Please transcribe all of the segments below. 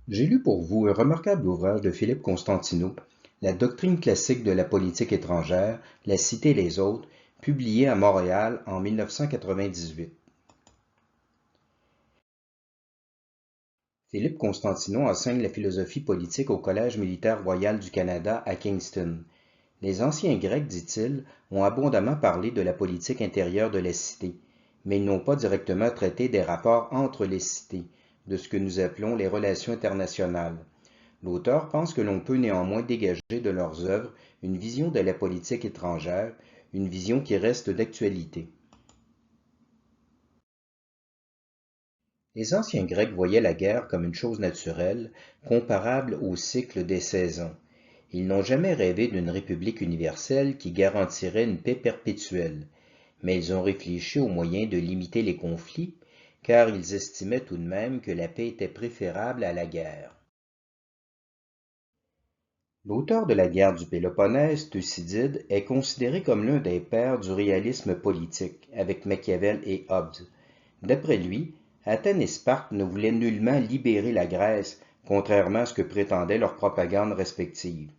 J'ai lu pour vous un remarquable ouvrage de Philippe Constantino, La doctrine classique de la politique étrangère, La Cité et les autres, publié à Montréal en 1998. Philippe Constantino enseigne la philosophie politique au Collège militaire royal du Canada à Kingston. Les anciens Grecs, dit-il, ont abondamment parlé de la politique intérieure de la cité, mais ils n'ont pas directement traité des rapports entre les cités, de ce que nous appelons les relations internationales. L'auteur pense que l'on peut néanmoins dégager de leurs œuvres une vision de la politique étrangère, une vision qui reste d'actualité. Les anciens Grecs voyaient la guerre comme une chose naturelle, comparable au cycle des saisons. Ils n'ont jamais rêvé d'une république universelle qui garantirait une paix perpétuelle, mais ils ont réfléchi aux moyens de limiter les conflits, car ils estimaient tout de même que la paix était préférable à la guerre. L'auteur de la guerre du Péloponnèse, Thucydide, est considéré comme l'un des pères du réalisme politique, avec Machiavel et Hobbes. D'après lui, Athènes et Sparte ne voulaient nullement libérer la Grèce, contrairement à ce que prétendaient leurs propagandes respectives.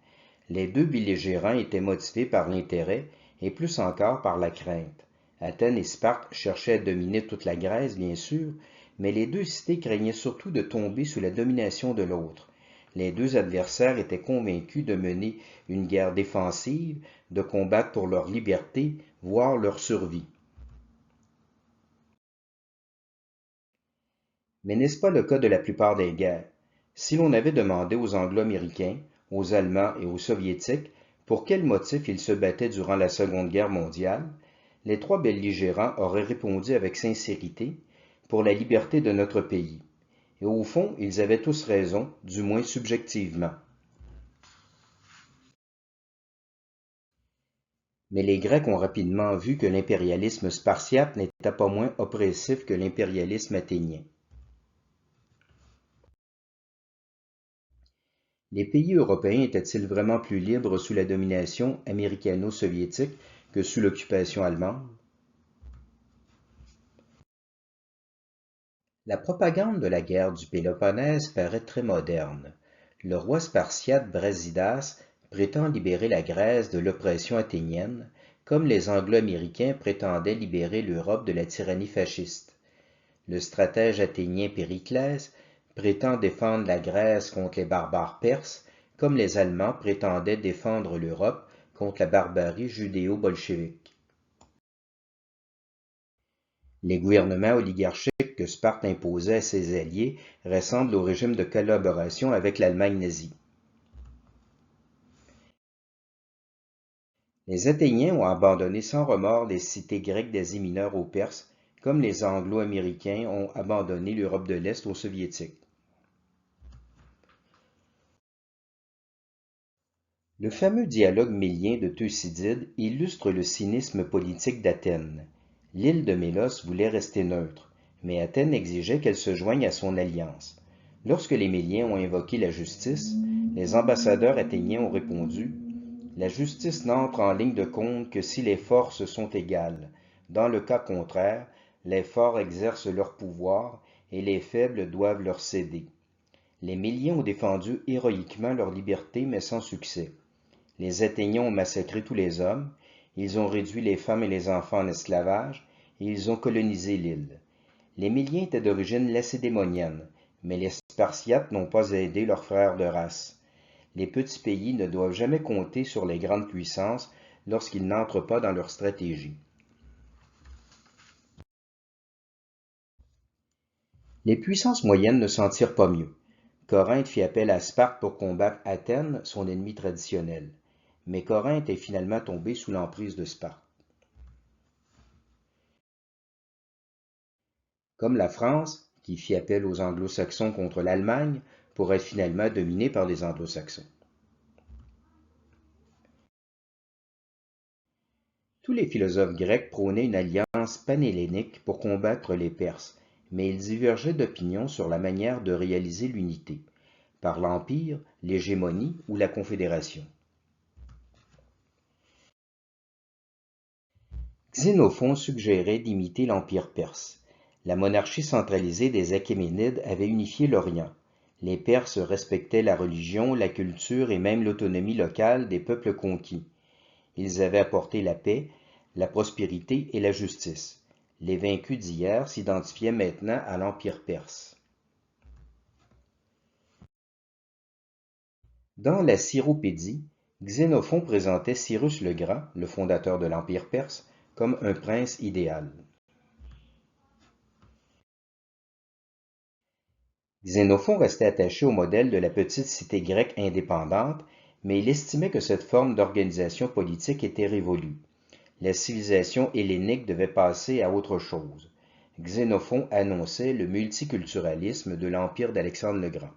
Les deux belligérants étaient motivés par l'intérêt et plus encore par la crainte. Athènes et Sparte cherchaient à dominer toute la Grèce, bien sûr, mais les deux cités craignaient surtout de tomber sous la domination de l'autre. Les deux adversaires étaient convaincus de mener une guerre défensive, de combattre pour leur liberté, voire leur survie. Mais n'est-ce pas le cas de la plupart des guerres? Si l'on avait demandé aux Anglo-Américains, aux Allemands et aux Soviétiques pour quels motifs ils se battaient durant la Seconde Guerre mondiale, les trois belligérants auraient répondu avec sincérité pour la liberté de notre pays. Et au fond, ils avaient tous raison, du moins subjectivement. Mais les Grecs ont rapidement vu que l'impérialisme spartiate n'était pas moins oppressif que l'impérialisme athénien. Les pays européens étaient-ils vraiment plus libres sous la domination américano-soviétique que sous l'occupation allemande? La propagande de la guerre du Péloponnèse paraît très moderne. Le roi spartiate Brasidas prétend libérer la Grèce de l'oppression athénienne, comme les Anglo-Américains prétendaient libérer l'Europe de la tyrannie fasciste. Le stratège athénien Périclès prétend défendre la Grèce contre les barbares perses, comme les Allemands prétendaient défendre l'Europe contre la barbarie judéo-bolchevique. Les gouvernements oligarchiques que Sparte imposait à ses alliés ressemblent au régime de collaboration avec l'Allemagne nazie. Les Athéniens ont abandonné sans remords les cités grecques d'Asie mineure aux Perses, comme les Anglo-Américains ont abandonné l'Europe de l'Est aux Soviétiques. Le fameux dialogue mélien de Thucydide illustre le cynisme politique d'Athènes. L'île de Mélos voulait rester neutre, mais Athènes exigeait qu'elle se joigne à son alliance. Lorsque les Méliens ont invoqué la justice, les ambassadeurs athéniens ont répondu: La justice n'entre en ligne de compte que si les forces sont égales. Dans le cas contraire, les forts exercent leur pouvoir et les faibles doivent leur céder. Les Méliens ont défendu héroïquement leur liberté, mais sans succès. Les Athéniens ont massacré tous les hommes, ils ont réduit les femmes et les enfants en esclavage, et ils ont colonisé l'île. Les Méliens étaient d'origine lacédémonienne, mais les Spartiates n'ont pas aidé leurs frères de race. Les petits pays ne doivent jamais compter sur les grandes puissances lorsqu'ils n'entrent pas dans leur stratégie. Les puissances moyennes ne s'en tirent pas mieux. Corinthe fit appel à Sparte pour combattre Athènes, son ennemi traditionnel. Mais Corinthe est finalement tombée sous l'emprise de Sparte. Comme la France, qui fit appel aux Anglo-Saxons contre l'Allemagne pour être finalement dominée par les Anglo-Saxons. Tous les philosophes grecs prônaient une alliance panhellénique pour combattre les Perses, mais ils divergeaient d'opinion sur la manière de réaliser l'unité, par l'empire, l'hégémonie ou la confédération. Xénophon suggérait d'imiter l'empire perse. La monarchie centralisée des Achéménides avait unifié l'Orient. Les Perses respectaient la religion, la culture et même l'autonomie locale des peuples conquis. Ils avaient apporté la paix, la prospérité et la justice. Les vaincus d'hier s'identifiaient maintenant à l'Empire perse. Dans la Cyropédie, Xénophon présentait Cyrus le Grand, le fondateur de l'Empire perse, comme un prince idéal. Xénophon restait attaché au modèle de la petite cité grecque indépendante, mais il estimait que cette forme d'organisation politique était révolue. La civilisation hellénique devait passer à autre chose. Xénophon annonçait le multiculturalisme de l'Empire d'Alexandre le Grand.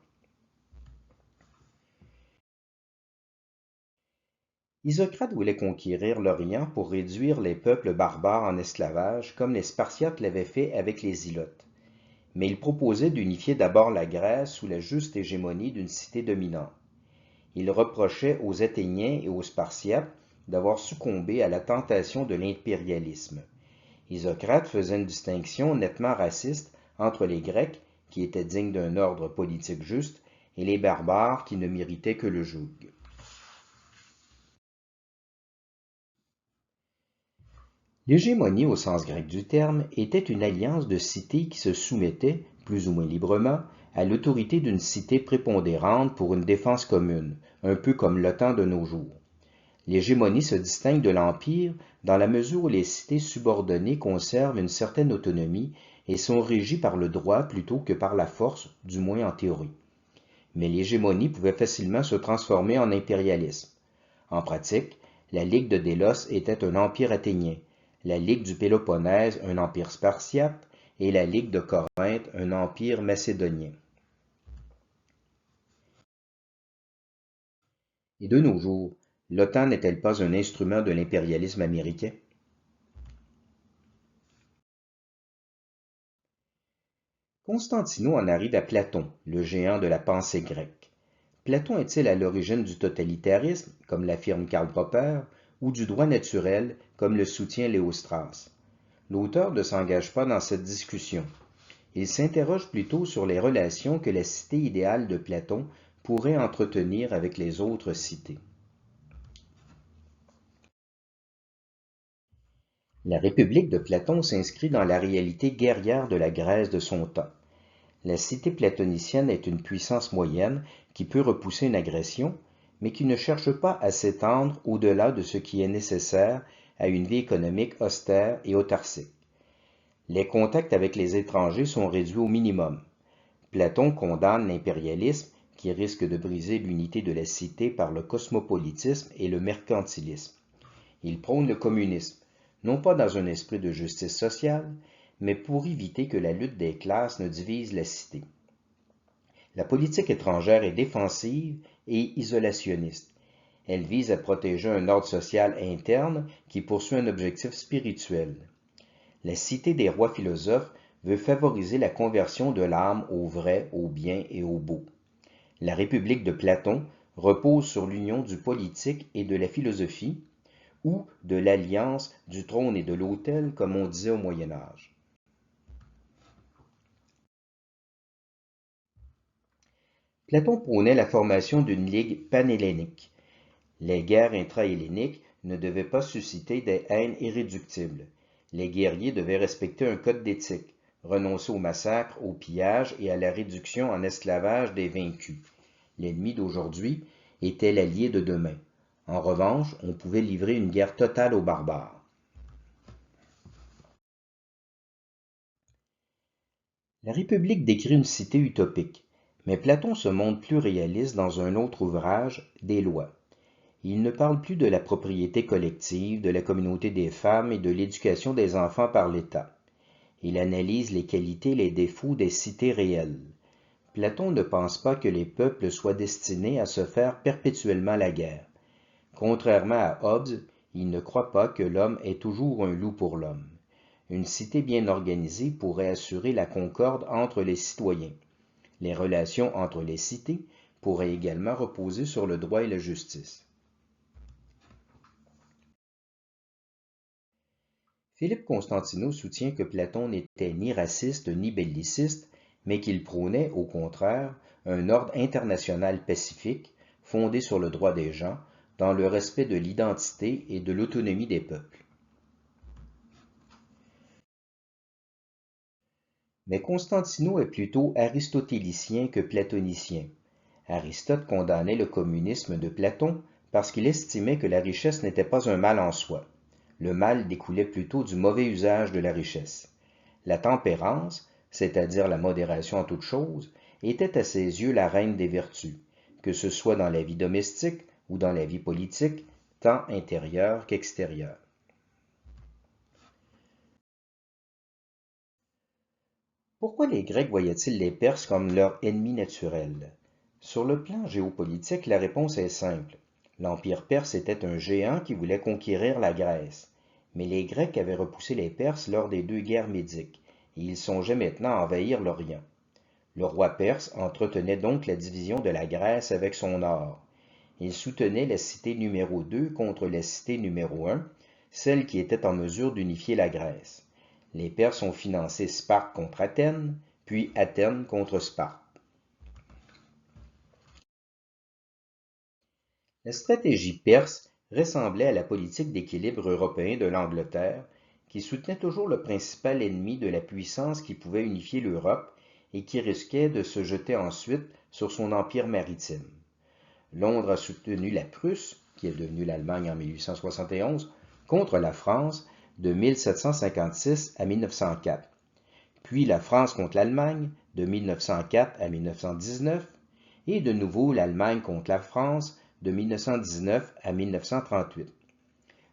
Isocrate voulait conquérir l'Orient pour réduire les peuples barbares en esclavage, comme les Spartiates l'avaient fait avec les Ilotes. Mais il proposait d'unifier d'abord la Grèce sous la juste hégémonie d'une cité dominante. Il reprochait aux Athéniens et aux Spartiates d'avoir succombé à la tentation de l'impérialisme. Isocrate faisait une distinction nettement raciste entre les Grecs, qui étaient dignes d'un ordre politique juste, et les barbares qui ne méritaient que le joug. L'hégémonie au sens grec du terme était une alliance de cités qui se soumettaient, plus ou moins librement, à l'autorité d'une cité prépondérante pour une défense commune, un peu comme l'OTAN de nos jours. L'hégémonie se distingue de l'empire dans la mesure où les cités subordonnées conservent une certaine autonomie et sont régies par le droit plutôt que par la force, du moins en théorie. Mais l'hégémonie pouvait facilement se transformer en impérialisme. En pratique, la Ligue de Délos était un empire athénien, la Ligue du Péloponnèse un empire spartiate et la Ligue de Corinthe un empire macédonien. Et de nos jours, l'OTAN n'est-elle pas un instrument de l'impérialisme américain? Constantino en arrive à Platon, le géant de la pensée grecque. Platon est-il à l'origine du totalitarisme, comme l'affirme Karl Popper, ou du droit naturel, comme le soutient Léo Strauss? L'auteur ne s'engage pas dans cette discussion. Il s'interroge plutôt sur les relations que la cité idéale de Platon pourrait entretenir avec les autres cités. La République de Platon s'inscrit dans la réalité guerrière de la Grèce de son temps. La cité platonicienne est une puissance moyenne qui peut repousser une agression, mais qui ne cherche pas à s'étendre au-delà de ce qui est nécessaire à une vie économique austère et autarcique. Les contacts avec les étrangers sont réduits au minimum. Platon condamne l'impérialisme qui risque de briser l'unité de la cité par le cosmopolitisme et le mercantilisme. Il prône le communisme, non pas dans un esprit de justice sociale, mais pour éviter que la lutte des classes ne divise la cité. La politique étrangère est défensive et isolationniste. Elle vise à protéger un ordre social interne qui poursuit un objectif spirituel. La cité des rois philosophes veut favoriser la conversion de l'âme au vrai, au bien et au beau. La République de Platon repose sur l'union du politique et de la philosophie, ou de l'alliance du trône et de l'autel, comme on disait au Moyen Âge. Platon prônait la formation d'une ligue panhellénique. Les guerres intra-helléniques ne devaient pas susciter des haines irréductibles. Les guerriers devaient respecter un code d'éthique, renoncer au massacre, au pillage et à la réduction en esclavage des vaincus. L'ennemi d'aujourd'hui était l'allié de demain. En revanche, on pouvait livrer une guerre totale aux barbares. La République décrit une cité utopique, mais Platon se montre plus réaliste dans un autre ouvrage, Des lois. Il ne parle plus de la propriété collective, de la communauté des femmes et de l'éducation des enfants par l'État. Il analyse les qualités et les défauts des cités réelles. Platon ne pense pas que les peuples soient destinés à se faire perpétuellement la guerre. Contrairement à Hobbes, il ne croit pas que l'homme est toujours un loup pour l'homme. Une cité bien organisée pourrait assurer la concorde entre les citoyens. Les relations entre les cités pourraient également reposer sur le droit et la justice. Philippe Constantino soutient que Platon n'était ni raciste ni belliciste, mais qu'ils prônaient, au contraire, un ordre international pacifique, fondé sur le droit des gens, dans le respect de l'identité et de l'autonomie des peuples. Mais Constantino est plutôt aristotélicien que platonicien. Aristote condamnait le communisme de Platon parce qu'il estimait que la richesse n'était pas un mal en soi. Le mal découlait plutôt du mauvais usage de la richesse. La tempérance, c'est-à-dire la modération en toutes choses, était à ses yeux la reine des vertus, que ce soit dans la vie domestique ou dans la vie politique, tant intérieure qu'extérieure. Pourquoi les Grecs voyaient-ils les Perses comme leur ennemi naturel? Sur le plan géopolitique, la réponse est simple. L'Empire perse était un géant qui voulait conquérir la Grèce. Mais les Grecs avaient repoussé les Perses lors des deux guerres médiques, et ils songeaient maintenant à envahir l'Orient. Le roi perse entretenait donc la division de la Grèce avec son or. Il soutenait la cité numéro 2 contre la cité numéro 1, celle qui était en mesure d'unifier la Grèce. Les Perses ont financé Sparte contre Athènes, puis Athènes contre Sparte. La stratégie perse ressemblait à la politique d'équilibre européen de l'Angleterre, qui soutenait toujours le principal ennemi de la puissance qui pouvait unifier l'Europe et qui risquait de se jeter ensuite sur son empire maritime. Londres a soutenu la Prusse, qui est devenue l'Allemagne en 1871, contre la France de 1756 à 1904, puis la France contre l'Allemagne de 1904 à 1919, et de nouveau l'Allemagne contre la France de 1919 à 1938.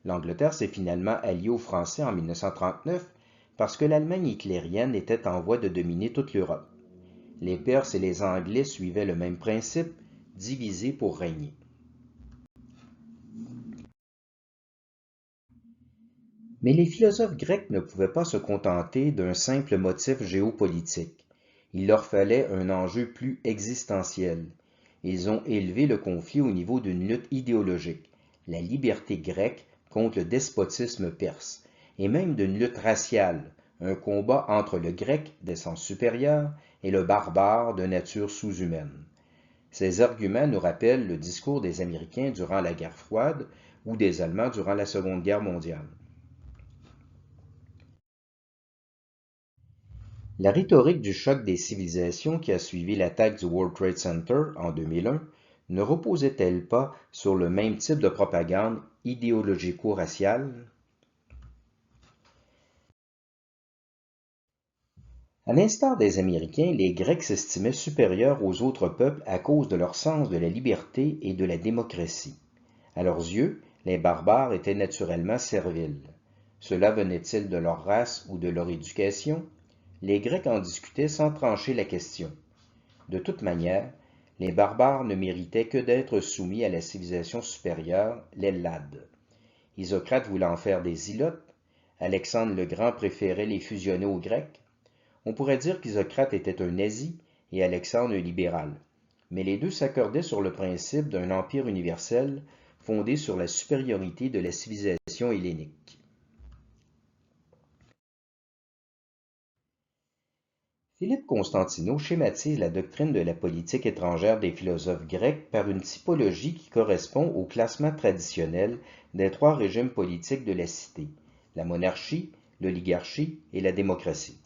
L'Angleterre s'est finalement alliée aux Français en 1939 parce que l'Allemagne hitlérienne était en voie de dominer toute l'Europe. Les Perses et les Anglais suivaient le même principe, diviser pour régner. Mais les philosophes grecs ne pouvaient pas se contenter d'un simple motif géopolitique. Il leur fallait un enjeu plus existentiel. Ils ont élevé le conflit au niveau d'une lutte idéologique, la liberté grecque contre le despotisme perse, et même d'une lutte raciale, un combat entre le grec d'essence supérieure et le barbare de nature sous-humaine. Ces arguments nous rappellent le discours des Américains durant la guerre froide ou des Allemands durant la Seconde Guerre mondiale. La rhétorique du choc des civilisations qui a suivi l'attaque du World Trade Center en 2001 ne reposait-elle pas sur le même type de propagande idéologico-raciale? À l'instar des Américains, les Grecs s'estimaient supérieurs aux autres peuples à cause de leur sens de la liberté et de la démocratie. À leurs yeux, les barbares étaient naturellement serviles. Cela venait-il de leur race ou de leur éducation? Les Grecs en discutaient sans trancher la question. De toute manière, les barbares ne méritaient que d'être soumis à la civilisation supérieure, l'Ellade. Isocrate voulait en faire des ilotes, Alexandre le Grand préférait les fusionner aux Grecs. On pourrait dire qu'Isocrate était un nazi et Alexandre un libéral, mais les deux s'accordaient sur le principe d'un empire universel fondé sur la supériorité de la civilisation hellénique. Philippe Constantino schématise la doctrine de la politique étrangère des philosophes grecs par une typologie qui correspond au classement traditionnel des trois régimes politiques de la cité, la monarchie, l'oligarchie et la démocratie.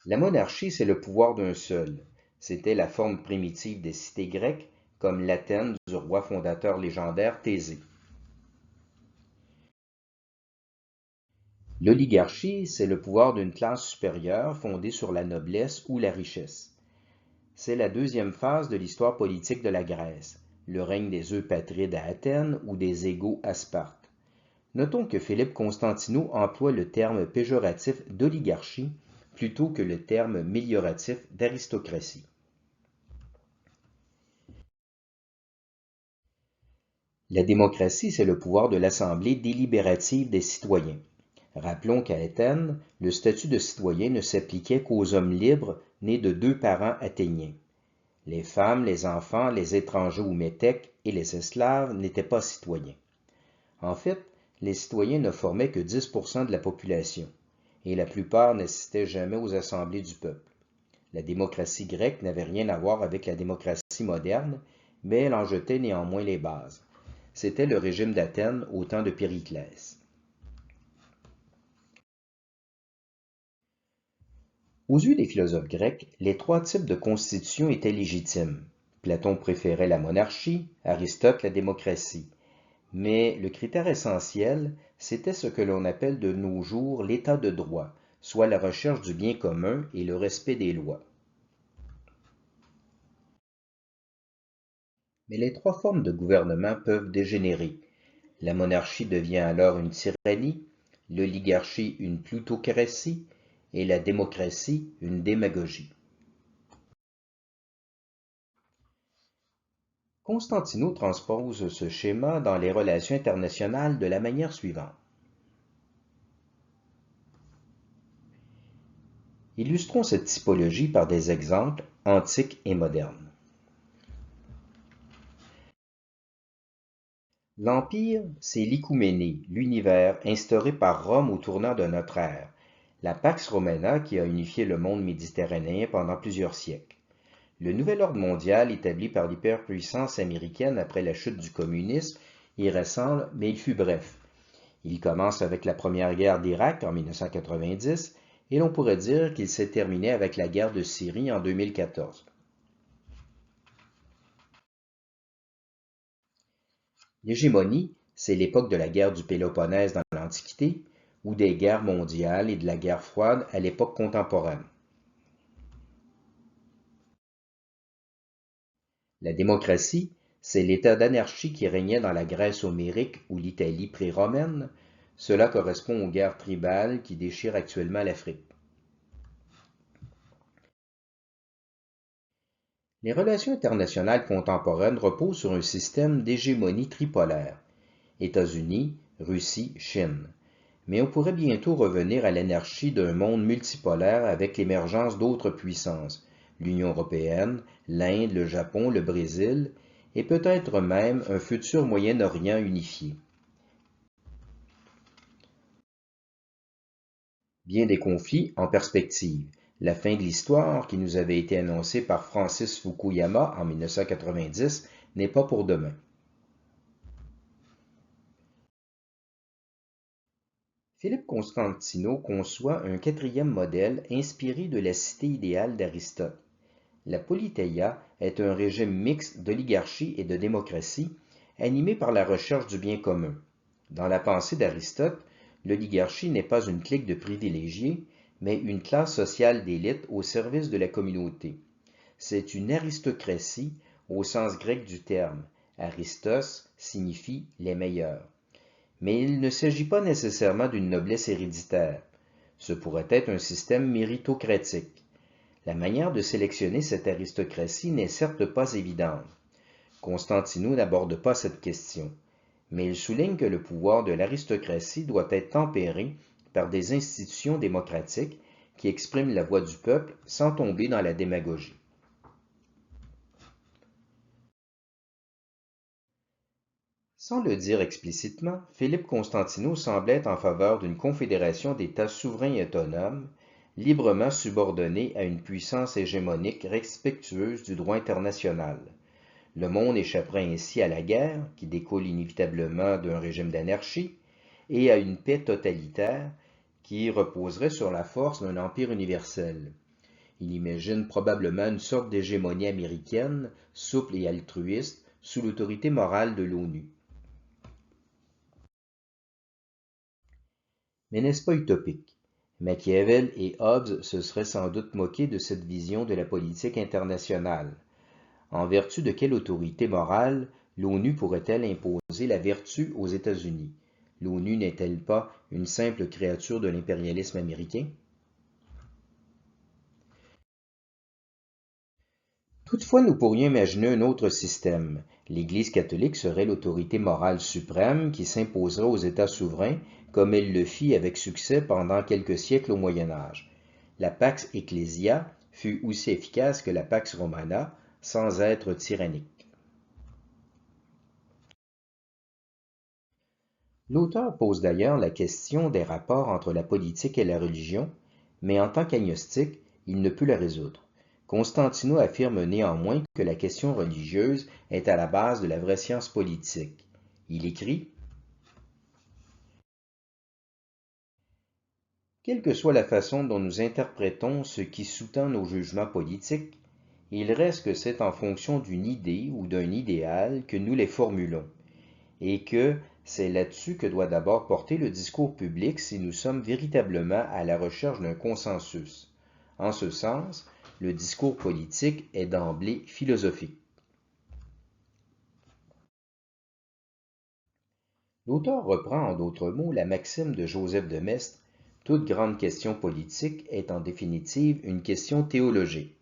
La monarchie, c'est le pouvoir d'un seul. C'était la forme primitive des cités grecques, comme l'Athènes du roi fondateur légendaire Thésée. L'oligarchie, c'est le pouvoir d'une classe supérieure fondée sur la noblesse ou la richesse. C'est la deuxième phase de l'histoire politique de la Grèce, le règne des eupatrides à Athènes ou des égaux à Sparte. Notons que Philippe Constantino emploie le terme péjoratif d'oligarchie plutôt que le terme mélioratif d'aristocratie. La démocratie, c'est le pouvoir de l'Assemblée délibérative des citoyens. Rappelons qu'à Athènes, le statut de citoyen ne s'appliquait qu'aux hommes libres nés de deux parents athéniens. Les femmes, les enfants, les étrangers ou métèques et les esclaves n'étaient pas citoyens. En fait, les citoyens ne formaient que 10% de la population, et la plupart n'assistaient jamais aux assemblées du peuple. La démocratie grecque n'avait rien à voir avec la démocratie moderne, mais elle en jetait néanmoins les bases. C'était le régime d'Athènes au temps de Périclès. Aux yeux des philosophes grecs, les trois types de constitution étaient légitimes. Platon préférait la monarchie, Aristote la démocratie. Mais le critère essentiel, c'était ce que l'on appelle de nos jours l'état de droit, soit la recherche du bien commun et le respect des lois. Mais les trois formes de gouvernement peuvent dégénérer. La monarchie devient alors une tyrannie, l'oligarchie une plutocratie et la démocratie une démagogie. Constantino transpose ce schéma dans les relations internationales de la manière suivante. Illustrons cette typologie par des exemples antiques et modernes. L'Empire, c'est l'Icouménée, l'univers instauré par Rome au tournant de notre ère, la Pax Romana qui a unifié le monde méditerranéen pendant plusieurs siècles. Le nouvel ordre mondial établi par l'hyperpuissance américaine après la chute du communisme y ressemble, mais il fut bref. Il commence avec la première guerre d'Irak en 1990 et l'on pourrait dire qu'il s'est terminé avec la guerre de Syrie en 2014. L'hégémonie, c'est l'époque de la guerre du Péloponnèse dans l'Antiquité ou des guerres mondiales et de la guerre froide à l'époque contemporaine. La démocratie, c'est l'état d'anarchie qui régnait dans la Grèce homérique ou l'Italie pré-romaine. Cela correspond aux guerres tribales qui déchirent actuellement l'Afrique. Les relations internationales contemporaines reposent sur un système d'hégémonie tripolaire. États-Unis, Russie, Chine. Mais on pourrait bientôt revenir à l'anarchie d'un monde multipolaire avec l'émergence d'autres puissances, l'Union européenne, l'Inde, le Japon, le Brésil, et peut-être même un futur Moyen-Orient unifié. Bien des conflits en perspective. La fin de l'histoire, qui nous avait été annoncée par Francis Fukuyama en 1990, n'est pas pour demain. Philippe Constantino conçoit un quatrième modèle inspiré de la cité idéale d'Aristote. La Politeia est un régime mixte d'oligarchie et de démocratie, animé par la recherche du bien commun. Dans la pensée d'Aristote, l'oligarchie n'est pas une clique de privilégiés, mais une classe sociale d'élite au service de la communauté. C'est une aristocratie au sens grec du terme. Aristos signifie les meilleurs. Mais il ne s'agit pas nécessairement d'une noblesse héréditaire. Ce pourrait être un système méritocratique. La manière de sélectionner cette aristocratie n'est certes pas évidente. Constantino n'aborde pas cette question, mais il souligne que le pouvoir de l'aristocratie doit être tempéré par des institutions démocratiques qui expriment la voix du peuple sans tomber dans la démagogie. Sans le dire explicitement, Philippe Constantino semble être en faveur d'une confédération d'États souverains et autonomes, librement subordonnés à une puissance hégémonique respectueuse du droit international. Le monde échapperait ainsi à la guerre, qui découle inévitablement d'un régime d'anarchie, et à une paix totalitaire, qui reposerait sur la force d'un empire universel. Il imagine probablement une sorte d'hégémonie américaine, souple et altruiste, sous l'autorité morale de l'ONU. Mais n'est-ce pas utopique? Machiavel et Hobbes se seraient sans doute moqués de cette vision de la politique internationale. En vertu de quelle autorité morale l'ONU pourrait-elle imposer la vertu aux États-Unis? L'ONU n'est-elle pas une simple créature de l'impérialisme américain? Toutefois, nous pourrions imaginer un autre système. L'Église catholique serait l'autorité morale suprême qui s'imposerait aux États souverains, comme elle le fit avec succès pendant quelques siècles au Moyen Âge. La Pax Ecclesia fut aussi efficace que la Pax Romana, sans être tyrannique. L'auteur pose d'ailleurs la question des rapports entre la politique et la religion, mais en tant qu'agnostique, il ne peut la résoudre. Constantino affirme néanmoins que la question religieuse est à la base de la vraie science politique. Il écrit: quelle que soit la façon dont nous interprétons ce qui sous-tend nos jugements politiques, il reste que c'est en fonction d'une idée ou d'un idéal que nous les formulons, et que c'est là-dessus que doit d'abord porter le discours public si nous sommes véritablement à la recherche d'un consensus. En ce sens, le discours politique est d'emblée philosophique. L'auteur reprend en d'autres mots la maxime de Joseph de Maistre: toute grande question politique est en définitive une question théologique.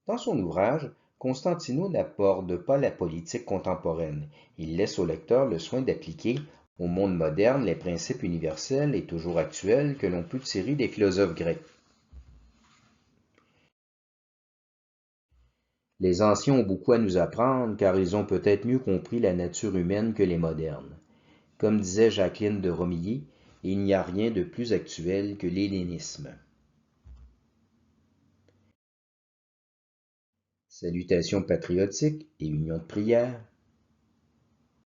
Dans son ouvrage, Constantino n'aborde pas la politique contemporaine. Il laisse au lecteur le soin d'appliquer au monde moderne les principes universels et toujours actuels que l'on peut tirer des philosophes grecs. Les anciens ont beaucoup à nous apprendre car ils ont peut-être mieux compris la nature humaine que les modernes. Comme disait Jacqueline de Romilly, il n'y a rien de plus actuel que l'hellénisme. Salutations patriotiques et union de prière.